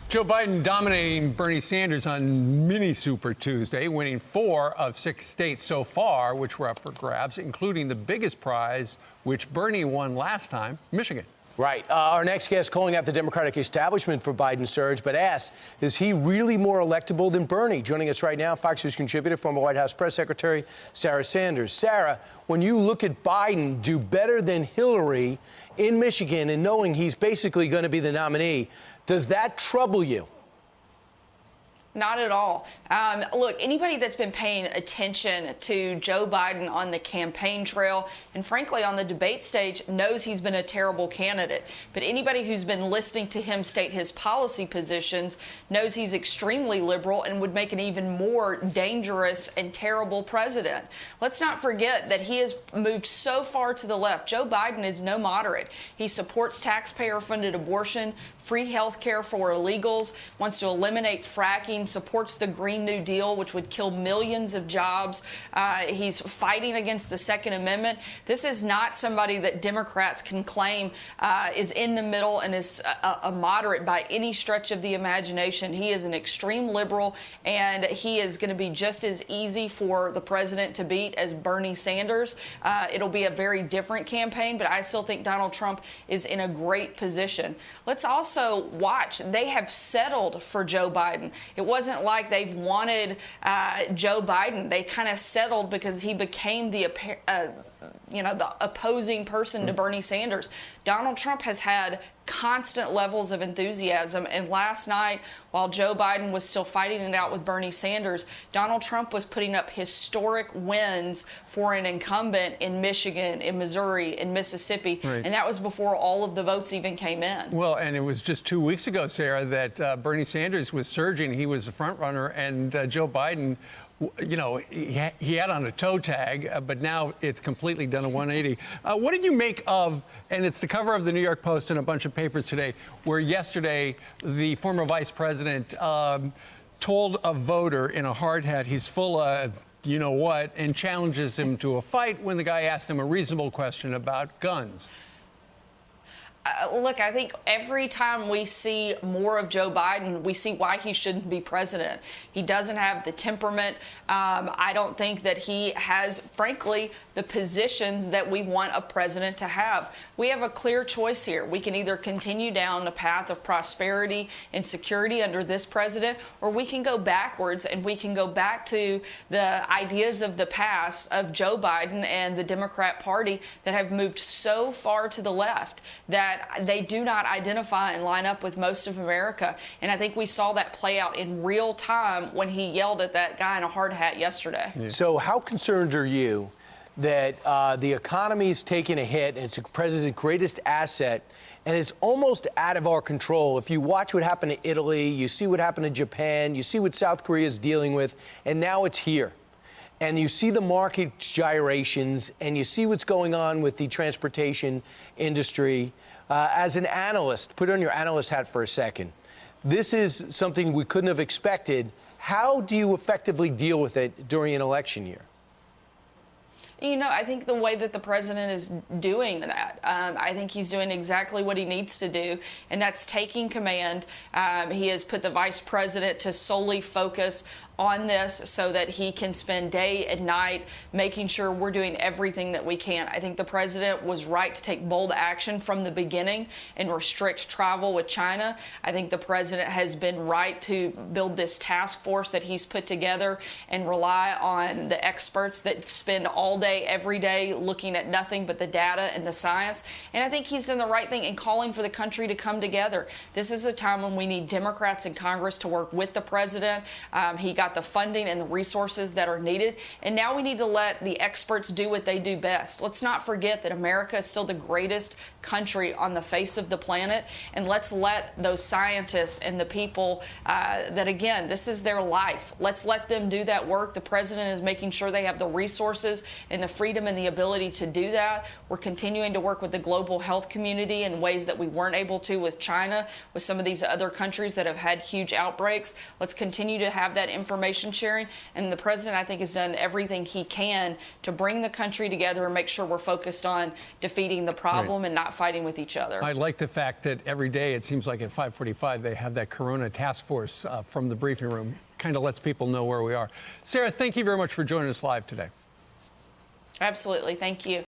Joe Biden dominating Bernie Sanders on mini Super Tuesday, winning 4 of 6 states so far, which were up for grabs, including the biggest prize, which Bernie won last time, Michigan. Right. Our next guest calling out the Democratic establishment for Biden's surge, but asked, is he really more electable than Bernie? Joining us right now, Fox News contributor, former White House press secretary, Sarah Sanders. Sarah, when you look at Biden do better than Hillary in Michigan and knowing he's basically going to be the nominee, does that trouble you? Not at all. Look, anybody that's been paying attention to Joe Biden on the campaign trail and frankly on the debate stage knows he's been a terrible candidate. But anybody who's been listening to him state his policy positions knows he's extremely liberal and would make an even more dangerous and terrible president. Let's not forget that he has moved so far to the left. Joe Biden is no moderate. He supports taxpayer-funded abortion, free health care for illegals, wants to eliminate fracking, supports the Green New Deal, which would kill millions of jobs. He's fighting against the Second Amendment. This is not somebody that Democrats can claim is in the middle and is a moderate by any stretch of the imagination. He is an extreme liberal, and he is going to be just as easy for the president to beat as Bernie Sanders. It'll be a very different campaign, but I still think Donald Trump is in a great position. Let's also watch. They have settled for Joe Biden. It wasn't like they've wanted Joe Biden. They kind of settled because he became the opposing person to Bernie Sanders. Donald Trump has had constant levels of enthusiasm. And last night, while Joe Biden was still fighting it out with Bernie Sanders, Donald Trump was putting up historic wins for an incumbent in Michigan, in Missouri, in Mississippi. Right. And that was before all of the votes even came in. Well, and it was just 2 weeks ago, Sarah, that Bernie Sanders was surging. He was the front runner, and Joe Biden, you know, he had on a toe tag, but now it's completely done a 180. What did you make of, and it's the cover of the New York Post and a bunch of papers today, where yesterday the former vice president told a voter in a hard hat he's full of you know what, and challenges him to a fight when the guy asked him a reasonable question about guns? Look, I think every time we see more of Joe Biden, we see why he shouldn't be president. He doesn't have the temperament. I don't think that he has, frankly, the positions that we want a president to have. We have a clear choice here. We can either continue down the path of prosperity and security under this president, or we can go backwards and we can go back to the ideas of the past of Joe Biden and the Democrat Party that have moved so far to the left that they do not identify and line up with most of America. And I think we saw that play out in real time when he yelled at that guy in a hard hat yesterday. Yeah. So how concerned are you that the economy is taking a hit, and it's the president's greatest asset, and it's almost out of our control? If you watch what happened to Italy, you see what happened to Japan, you see what South Korea is dealing with, and now it's here. And you see the market gyrations, and you see what's going on with the transportation industry. As an analyst, put on your analyst hat for a second. This is something we couldn't have expected. How do you effectively deal with it during an election year? You know, I think the way that the president is doing that, I think he's doing exactly what he needs to do, and that's taking command. He has put the vice president to solely focus on this so that he can spend day and night making sure we're doing everything that we can. I think the president was right to take bold action from the beginning and restrict travel with China. I think the president has been right to build this task force that he's put together and rely on the experts that spend all day, every day looking at nothing but the data and the science. And I think he's done the right thing in calling for the country to come together. This is a time when we need Democrats in Congress to work with the president. He got the funding and the resources that are needed. And now we need to let the experts do what they do best. Let's not forget that America is still the greatest country on the face of the planet. And let's let those scientists and the people that, again, this is their life. Let's let them do that work. The president is making sure they have the resources and and the freedom and the ability to do that. We're continuing to work with the global health community in ways that we weren't able to with China, with some of these other countries that have had huge outbreaks. Let's continue to have that information sharing. And the president, I think, has done everything he can to bring the country together and make sure we're focused on defeating the problem and not fighting with each other. I like the fact that every day it seems like at 5:45 they have that Corona task force from the briefing room. Kind of lets people know where we are. Sarah, thank you very much for joining us live today. Absolutely. Thank you.